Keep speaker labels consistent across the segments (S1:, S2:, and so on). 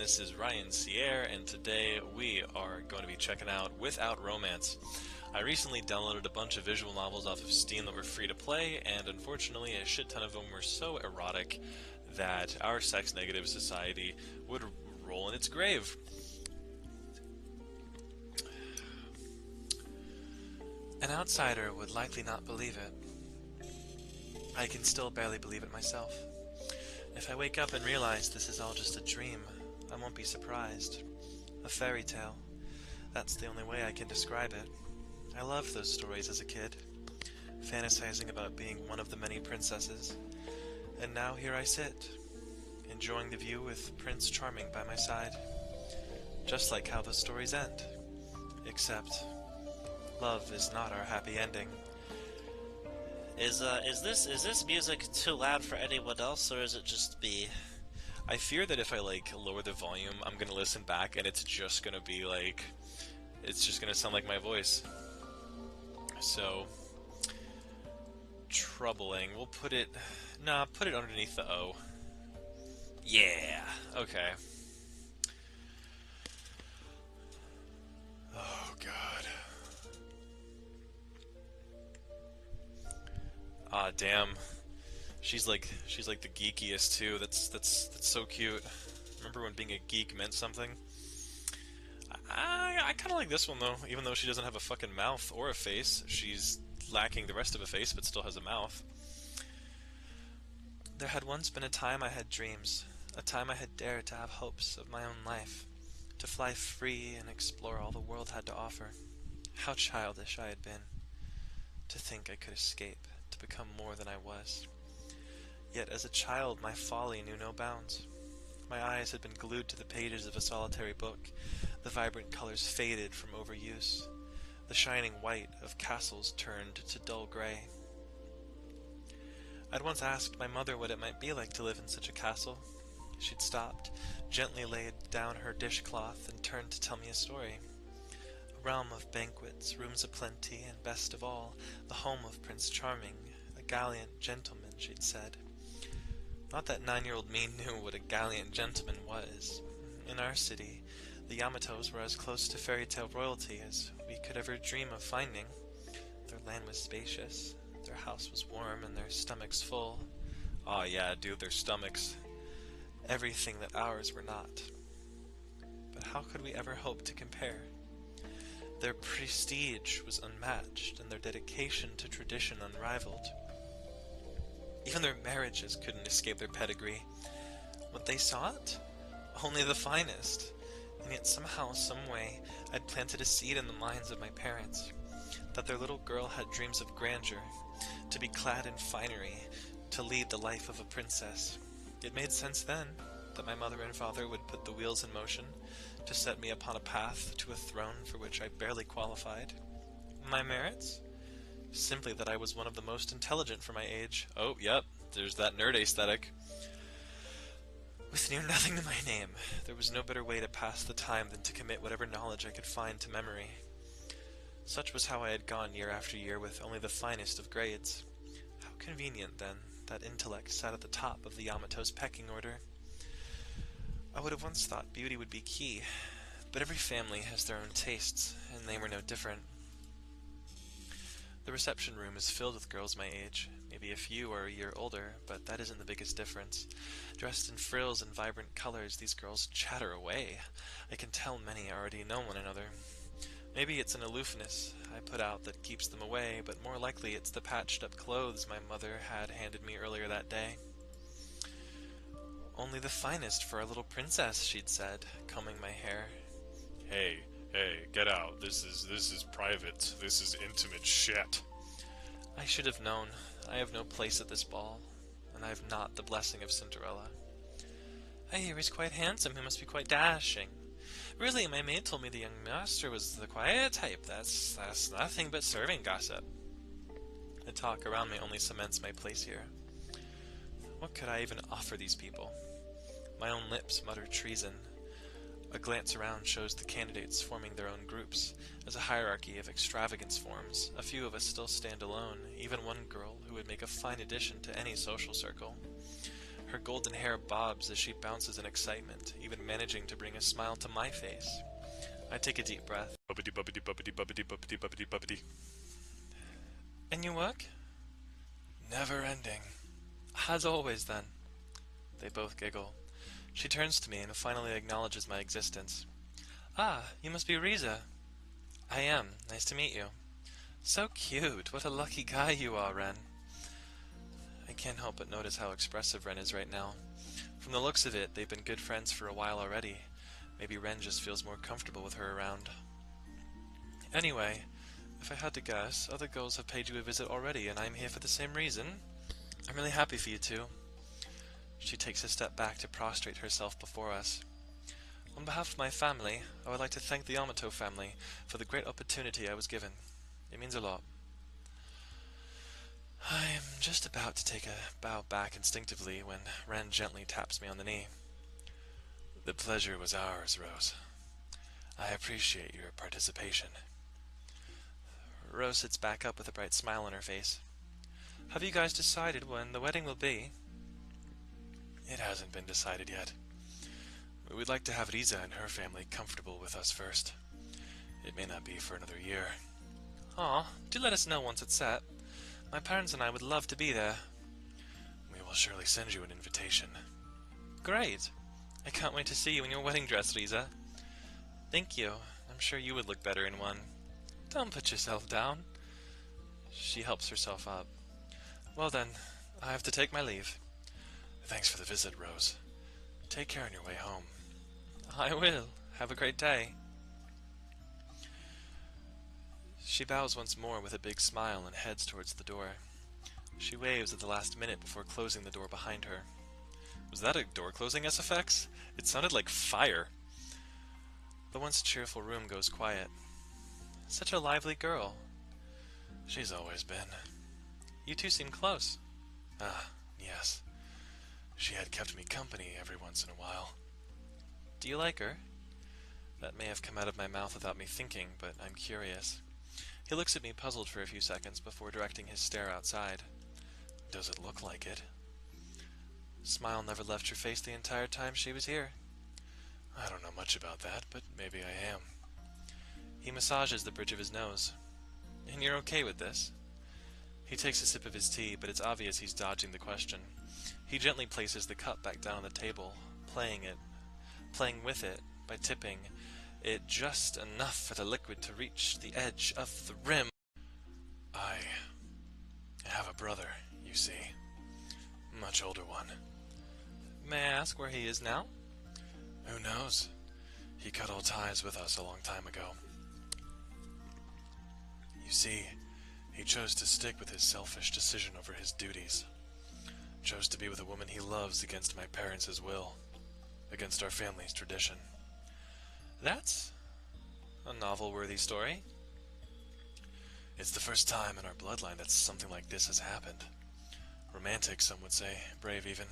S1: this is Ryan Sierre, and today we are going to be checking out Without Romance. I recently downloaded a bunch of visual novels off of Steam that were free to play, and unfortunately a shit ton of them were so erotic that our sex-negative society would roll in its grave. An outsider would likely not believe it. I can still barely believe it myself. If I wake up and realize this is all just a dream, I won't be surprised. A fairy tale. That's the only way I can describe it. I loved those stories as a kid, fantasizing about being one of the many princesses. And now here I sit, enjoying the view with Prince Charming by my side. Just like how the stories end. Except, love is not our happy ending.
S2: Is this music too loud for anyone else, or is it just me?
S1: I fear that if I lower the volume, I'm gonna listen back and it's just gonna be it's just gonna sound like my voice. So, troubling. We'll put it, put it underneath the O. Yeah, okay. Oh god. Ah, damn. She's like the geekiest too. That's so cute. Remember when being a geek meant something? I kind of like this one though, even though she doesn't have a fucking mouth or a face. She's lacking the rest of a face, but still has a mouth. There had once been a time I had dreams, a time I had dared to have hopes of my own life, to fly free and explore all the world had to offer. How childish I had been, to think I could escape, to become more than I was. Yet as a child my folly knew no bounds. My eyes had been glued to the pages of a solitary book. The vibrant colors faded from overuse. The shining white of castles turned to dull gray. I'd once asked my mother what it might be like to live in such a castle. She'd stopped, gently laid down her dishcloth, and turned to tell me a story. A realm of banquets, rooms aplenty, and best of all, the home of Prince Charming, a gallant gentleman, she'd said. Not that 9-year-old me knew what a gallant gentleman was. In our city, the Yamatos were as close to fairy tale royalty as we could ever dream of finding. Their land was spacious, their house was warm, and their stomachs full. Aw yeah, dude, their stomachs. Everything that ours were not. But how could we ever hope to compare? Their prestige was unmatched, and their dedication to tradition unrivaled. Even their marriages couldn't escape their pedigree. What they sought? Only the finest. And yet somehow, someway, I'd planted a seed in the minds of my parents, that their little girl had dreams of grandeur, to be clad in finery, to lead the life of a princess. It made sense then, that my mother and father would put the wheels in motion, to set me upon a path to a throne for which I barely qualified. My merits? Simply that I was one of the most intelligent for my age. Oh, yep, there's that nerd aesthetic. With near nothing to my name, there was no better way to pass the time than to commit whatever knowledge I could find to memory. Such was how I had gone year after year with only the finest of grades. How convenient, then, that intellect sat at the top of the Yamato's pecking order. I would have once thought beauty would be key, but every family has their own tastes, and they were no different. The reception room is filled with girls my age. Maybe a few are a year older, but that isn't the biggest difference. Dressed in frills and vibrant colors, these girls chatter away. I can tell many already know one another. Maybe it's an aloofness I put out that keeps them away, but more likely it's the patched-up clothes my mother had handed me earlier that day. Only the finest for our little princess, she'd said, combing my hair.
S3: Hey, get out. This is private. This is intimate shit.
S1: I should have known. I have no place at this ball, and I have not the blessing of Cinderella. I hear he's quite handsome. He must be quite dashing. Really, my maid told me the young master was the quiet type. That's nothing but serving gossip. The talk around me only cements my place here. What could I even offer these people? My own lips mutter treason. A glance around shows the candidates forming their own groups. As a hierarchy of extravagance forms, a few of us still stand alone, even one girl who would make a fine addition to any social circle. Her golden hair bobs as she bounces in excitement, even managing to bring a smile to my face. I take a deep breath.
S3: Bubbity bubbity bubbity bubbity bubbity bubbity bubbity.
S1: And you work?
S3: Never ending.
S1: As always, then. They both giggle. She turns to me and finally acknowledges my existence. Ah, you must be Riza. I am. Nice to meet you. So cute. What a lucky guy you are, Ren. I can't help but notice how expressive Ren is right now. From the looks of it, they've been good friends for a while already. Maybe Ren just feels more comfortable with her around. Anyway, if I had to guess, other girls have paid you a visit already, and I'm here for the same reason. I'm really happy for you two. She takes a step back to prostrate herself before us. On behalf of my family, I would like to thank the Yamato family for the great opportunity I was given. It means a lot. I'm just about to take a bow back instinctively when Ren gently taps me on the knee. The pleasure was ours, Rose. I appreciate your participation. Rose sits back up with a bright smile on her face. Have you guys decided when the wedding will be? It hasn't been decided yet. We'd like to have Riza and her family comfortable with us first. It may not be for another year. Aw, do let us know once it's set. My parents and I would love to be there. We will surely send you an invitation. Great. I can't wait to see you in your wedding dress, Riza. Thank you. I'm sure you would look better in one. Don't put yourself down. She helps herself up. Well then, I have to take my leave. Thanks for the visit, Rose. Take care on your way home. I will. Have a great day. She bows once more with a big smile and heads towards the door. She waves at the last minute before closing the door behind her. Was that a door closing SFX? It sounded like fire. The once cheerful room goes quiet. Such a lively girl. She's always been. You two seem close. Ah, yes. She had kept me company every once in a while. Do you like her? That may have come out of my mouth without me thinking, but I'm curious. He looks at me puzzled for a few seconds before directing his stare outside. Does it look like it? Smile never left her face the entire time she was here. I don't know much about that, but maybe I am. He massages the bridge of his nose. And you're okay with this? He takes a sip of his tea, but it's obvious he's dodging the question. He gently places the cup back down on the table, playing with it by tipping it just enough for the liquid to reach the edge of the rim. I have a brother, you see. Much older one. May I ask where he is now? Who knows? He cut all ties with us a long time ago. You see, he chose to stick with his selfish decision over his duties. Chose to be with a woman he loves against my parents' will. Against our family's tradition. That's a novel-worthy story. It's the first time in our bloodline that something like this has happened. Romantic, some would say, brave even.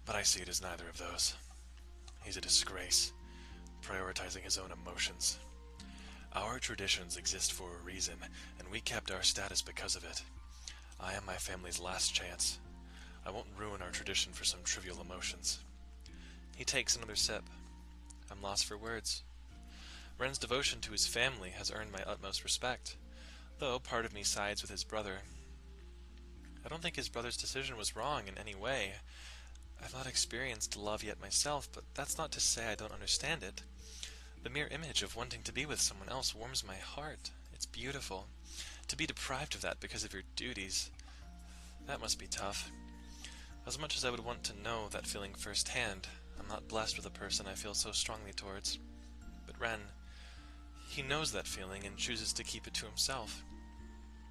S1: But I see it as neither of those. He's a disgrace, prioritizing his own emotions. Our traditions exist for a reason, and we kept our status because of it. I am my family's last chance. I won't ruin our tradition for some trivial emotions. He takes another sip. I'm lost for words. Ren's devotion to his family has earned my utmost respect, though part of me sides with his brother. I don't think his brother's decision was wrong in any way. I've not experienced love yet myself, but that's not to say I don't understand it. The mere image of wanting to be with someone else warms my heart. It's beautiful. To be deprived of that because of your duties, that must be tough. As much as I would want to know that feeling firsthand, I'm not blessed with a person I feel so strongly towards. But Ren, he knows that feeling and chooses to keep it to himself.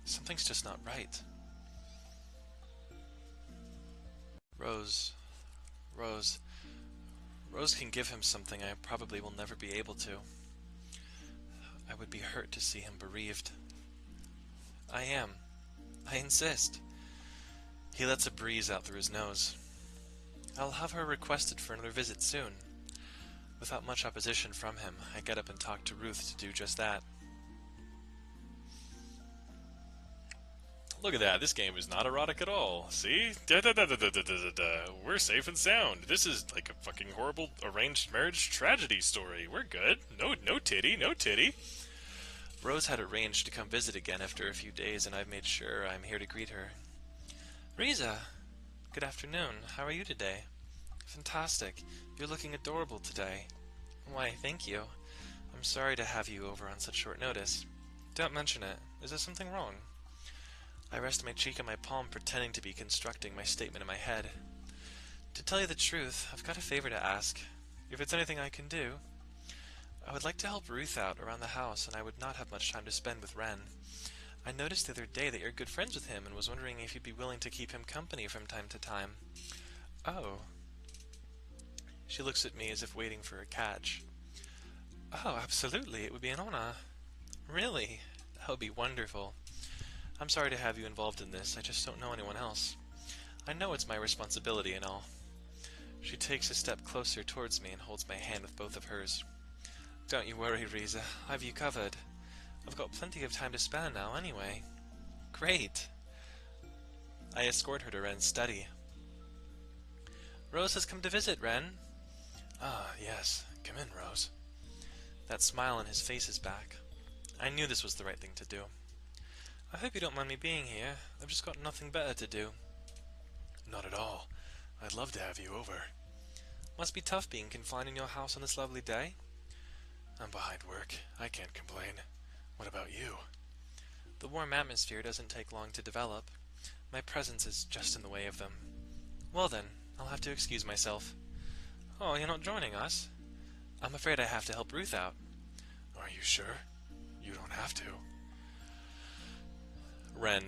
S1: Something's just not right. Rose can give him something I probably will never be able to. I would be hurt to see him bereaved. I am. I insist. He lets a breeze out through his nose. I'll have her requested for another visit soon. Without much opposition from him, I get up and talk to Ruth to do just that.
S3: Look at that, this game is not erotic at all. See? Da-da-da-da-da-da-da-da. We're safe and sound. This is like a fucking horrible arranged marriage tragedy story. We're good. No titty, no titty.
S1: Rose had arranged to come visit again after a few days, and I've made sure I'm here to greet her. Riza! Good afternoon. How are you today? Fantastic. You're looking adorable today. Why, thank you. I'm sorry to have you over on such short notice. Don't mention it. Is there something wrong? I rest my cheek on my palm, pretending to be constructing my statement in my head. To tell you the truth, I've got a favor to ask. If it's anything I can do. I would like to help Ruth out around the house, and I would not have much time to spend with Ren. I noticed the other day that you're good friends with him, and was wondering if you'd be willing to keep him company from time to time. Oh. She looks at me as if waiting for a catch. Oh, absolutely. It would be an honor. Really? That would be wonderful. I'm sorry to have you involved in this. I just don't know anyone else. I know it's my responsibility and all. She takes a step closer towards me and holds my hand with both of hers. Don't you worry, Riza. I've you covered. I've got plenty of time to spare now, anyway. Great. I escort her to Ren's study. Rose has come to visit, Ren. Ah, yes. Come in, Rose. That smile on his face is back. I knew this was the right thing to do. I hope you don't mind me being here. I've just got nothing better to do. Not at all. I'd love to have you over. Must be tough being confined in your house on this lovely day. I'm behind work. I can't complain. What about you? The warm atmosphere doesn't take long to develop. My presence is just in the way of them. Well then, I'll have to excuse myself. Oh, you're not joining us? I'm afraid I have to help Ruth out. Are you sure? You don't have to. Ren,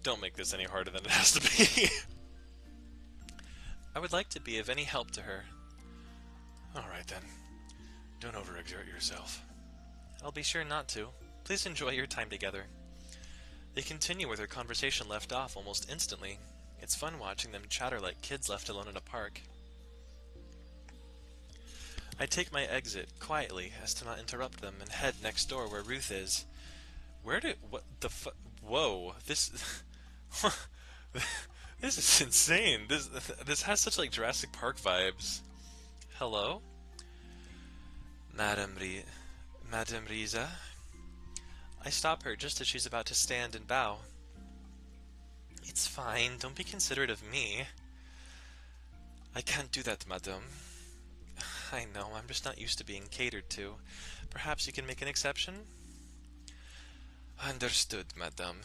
S1: don't make this any harder than it has to be. I would like to be of any help to her. Alright then. Don't overexert yourself. I'll be sure not to. Please enjoy your time together. They continue where their conversation left off almost instantly. It's fun watching them chatter like kids left alone in a park. I take my exit, quietly, as to not interrupt them, and head next door where Ruth is. What the whoa, this... This is insane. This has such, like, Jurassic Park vibes. Hello? Madame Riza? I stop her just as she's about to stand and bow. It's fine, don't be considerate of me. I can't do that, madame. I know, I'm just not used to being catered to. Perhaps you can make an exception? Understood, madame.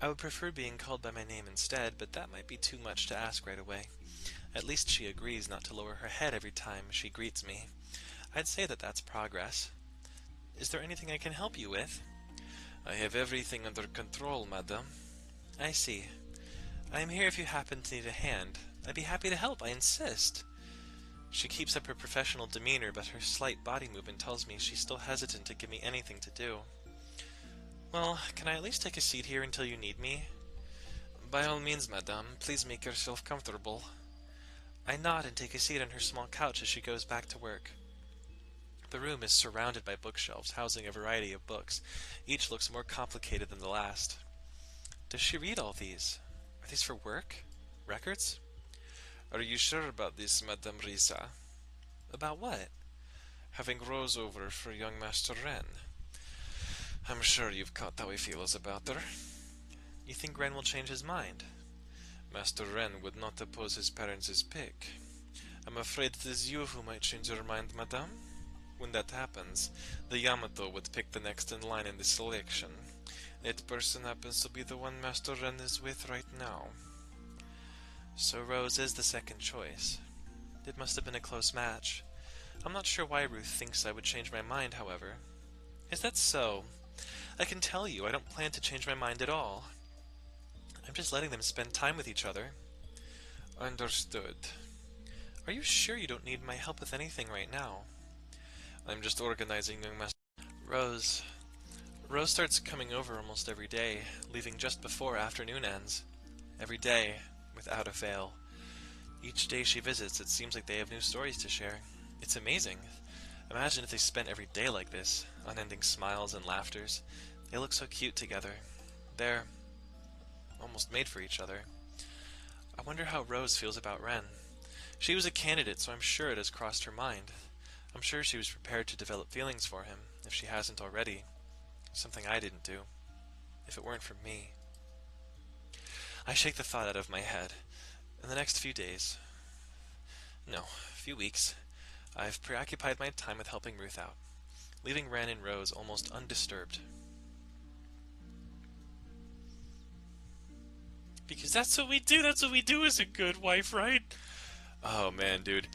S1: I would prefer being called by my name instead, but that might be too much to ask right away. At least she agrees not to lower her head every time she greets me. I'd say that that's progress. Is there anything I can help you with? I have everything under control, madame. I see. I am here if you happen to need a hand. I'd be happy to help, I insist. She keeps up her professional demeanor, but her slight body movement tells me she's still hesitant to give me anything to do. Well, can I at least take a seat here until you need me? By all means, madame. Please make yourself comfortable. I nod and take a seat on her small couch as she goes back to work. The room is surrounded by bookshelves, housing a variety of books. Each looks more complicated than the last. Does she read all these? Are these for work? Records? Are you sure about this, Madame Risa? About what? Having Rose over for young Master Ren. I'm sure you've caught how he feels about her. You think Ren will change his mind? Master Ren would not oppose his parents' pick. I'm afraid it is you who might change your mind, madame. When that happens, the Yamato would pick the next in line in the selection. That person happens to be the one Master Ren is with right now. So Rose is the second choice. It must have been a close match. I'm not sure why Ruth thinks I would change my mind, however. Is that so? I can tell you I don't plan to change my mind at all. I'm just letting them spend time with each other. Understood. Are you sure you don't need my help with anything right now? I'm just organizing young Master... Rose starts coming over almost every day, leaving just before afternoon ends. Every day, without a fail. Each day she visits, it seems like they have new stories to share. It's amazing. Imagine if they spent every day like this, unending smiles and laughters. They look so cute together. They're almost made for each other. I wonder how Rose feels about Ren. She was a candidate, so I'm sure it has crossed her mind. I'm sure she was prepared to develop feelings for him, if she hasn't already. Something I didn't do. If it weren't for me. I shake the thought out of my head. In the next few days, no, few weeks, I've preoccupied my time with helping Ruth out, leaving Ren and Rose almost undisturbed.
S3: Because that's what we do. That's what we do as a good wife, right? Oh man, dude.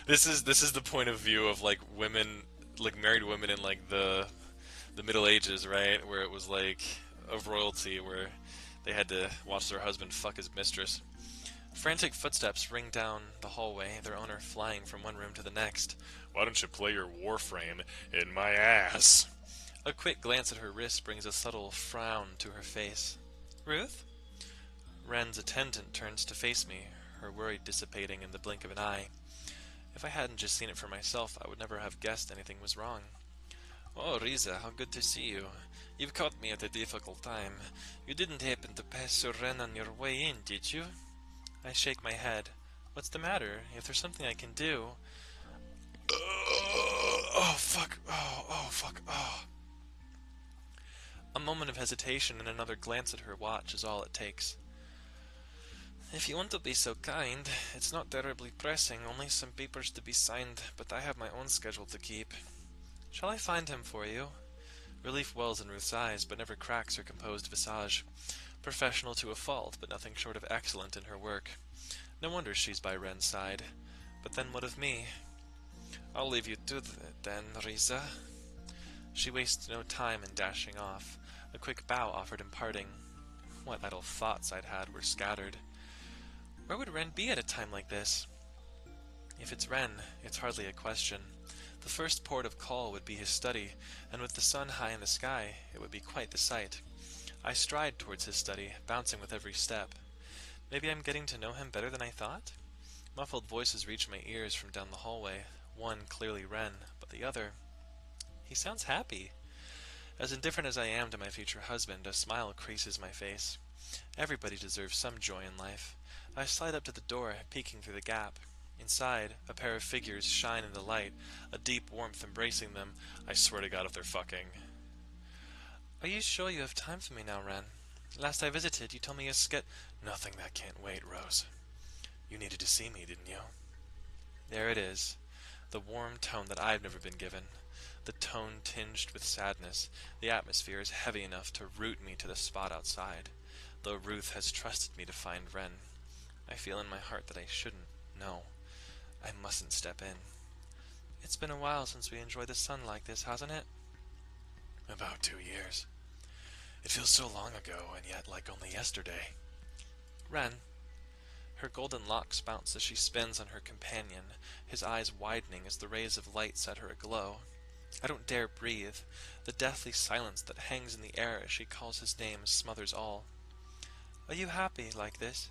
S3: This is the point of view of like women, like married women in like the Middle Ages, right? Where it was like of royalty, where they had to watch their husband fuck his mistress. Frantic footsteps ring down the hallway, their owner flying from one room to the next. Why don't you play your warframe in my ass?
S1: A quick glance at her wrist brings a subtle frown to her face. Ruth? Ren's attendant turns to face me, her worry dissipating in the blink of an eye. If I hadn't just seen it for myself, I would never have guessed anything was wrong. Oh, Riza, how good to see you. You've caught me at a difficult time. You didn't happen to pass Sir Ren on your way in, did you? I shake my head. What's the matter? If there's something I can do... Oh, fuck. Oh, fuck. Oh. A moment of hesitation and another glance at her watch is all it takes. If you want to be so kind, it's not terribly pressing, only some papers to be signed, but I have my own schedule to keep. Shall I find him for you? Relief wells in Ruth's eyes, but never cracks her composed visage. Professional to a fault, but nothing short of excellent in her work. No wonder she's by Ren's side. But then what of me? I'll leave you to it then, Riza. She wastes no time in dashing off. A quick bow offered in parting. What idle thoughts I'd had were scattered. Where would Ren be at a time like this? If it's Ren, it's hardly a question. The first port of call would be his study, and with the sun high in the sky, it would be quite the sight. I stride towards his study, bouncing with every step. Maybe I'm getting to know him better than I thought? Muffled voices reach my ears from down the hallway, one clearly Ren, but the other... He sounds happy. As indifferent as I am to my future husband, a smile creases my face. Everybody deserves some joy in life. I slide up to the door, peeking through the gap. Inside, a pair of figures shine in the light, a deep warmth embracing them. I swear to God if they're fucking. Are you sure you have time for me now, Ren? Last I visited, you told me your Nothing that can't wait, Rose. You needed to see me, didn't you? There it is. The warm tone that I've never been given. The tone tinged with sadness. The atmosphere is heavy enough to root me to the spot outside. Though Ruth has trusted me to find Ren. I feel in my heart that I shouldn't. No. I mustn't step in. It's been a while since we enjoyed the sun like this, hasn't it? About 2 years. It feels so long ago, and yet like only yesterday. Ren. Her golden locks bounce as she spins on her companion, his eyes widening as the rays of light set her aglow. I don't dare breathe. The deathly silence that hangs in the air as she calls his name smothers all. Are you happy like this?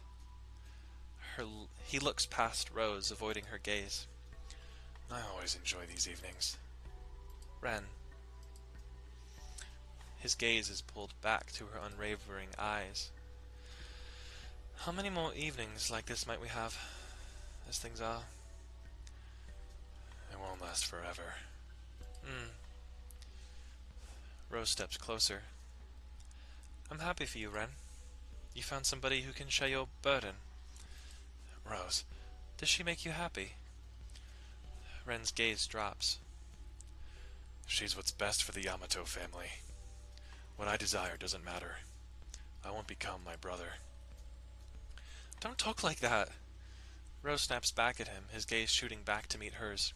S1: He looks past Rose, avoiding her gaze. I always enjoy these evenings. Ren. His gaze is pulled back to her unwavering eyes. How many more evenings like this might we have, as things are? It won't last forever. Rose steps closer. I'm happy for you, Ren. You found somebody who can share your burden. Rose, does she make you happy? Ren's gaze drops. She's what's best for the Yamato family. What I desire doesn't matter. I won't become my brother. Don't talk like that. Rose snaps back at him, his gaze shooting back to meet hers.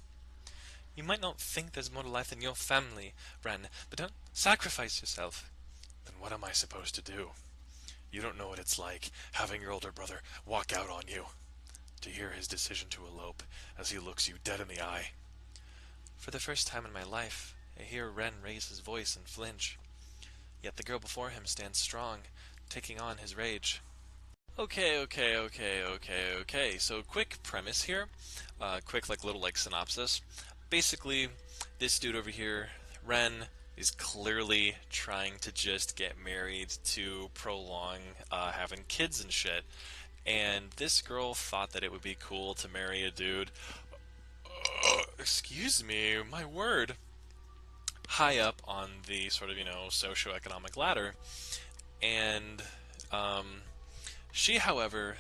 S1: You might not think there's more to life than your family, Ren, but don't sacrifice yourself. Then what am I supposed to do? You don't know what it's like, having your older brother walk out on you. To hear his decision to elope, as he looks you dead in the eye. For the first time in my life, I hear Ren raise his voice and flinch. Yet the girl before him stands strong, taking on his rage. Okay. So quick premise here. Quick little synopsis. Basically, this dude over here, Ren,
S3: He's clearly trying to just get married to prolong having kids and shit. And this girl thought that it would be cool to marry a dude, excuse me, my word, high up on the sort of, socioeconomic ladder. And um, she, however,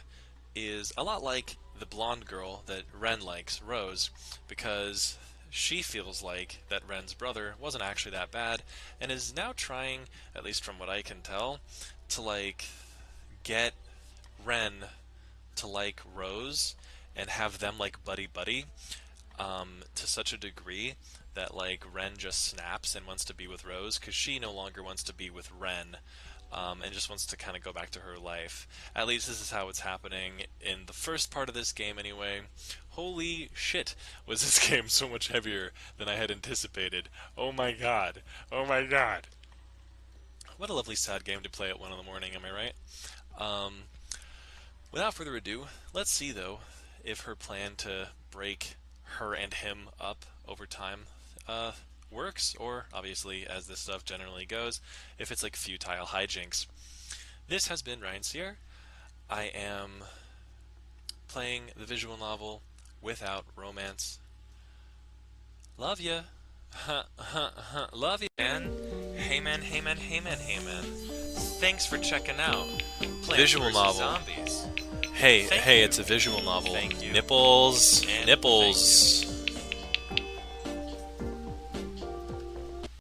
S3: is a lot like the blonde girl that Ren likes, Rose, because she feels like that Ren's brother wasn't actually that bad, and is now trying, at least from what I can tell, to like get Ren to like Rose and have them like buddy buddy, to such a degree that like Ren just snaps and wants to be with Rose because she no longer wants to be with Ren, and just wants to kind of go back to her life. At least this is how it's happening in the first part of this game, anyway. Holy shit, was this game so much heavier than I had anticipated. Oh my god. Oh my god. What a lovely sad game to play at 1 in the morning, am I right? Um, Without further ado, let's see though if her plan to break her and him up over time works, or obviously, as this stuff generally goes, if it's like futile hijinks. This has been Ryan Sierra. I am playing the visual novel without romance. Love ya. Love ya.
S1: Man, hey man, hey man, hey man, hey man. Thanks for checking out Plants
S3: Visual
S1: vs.
S3: novel.
S1: Zombies.
S3: Hey,
S1: Thank
S3: hey,
S1: you.
S3: it's a visual novel.
S1: Thank you.
S3: Nipples,
S1: And
S3: nipples.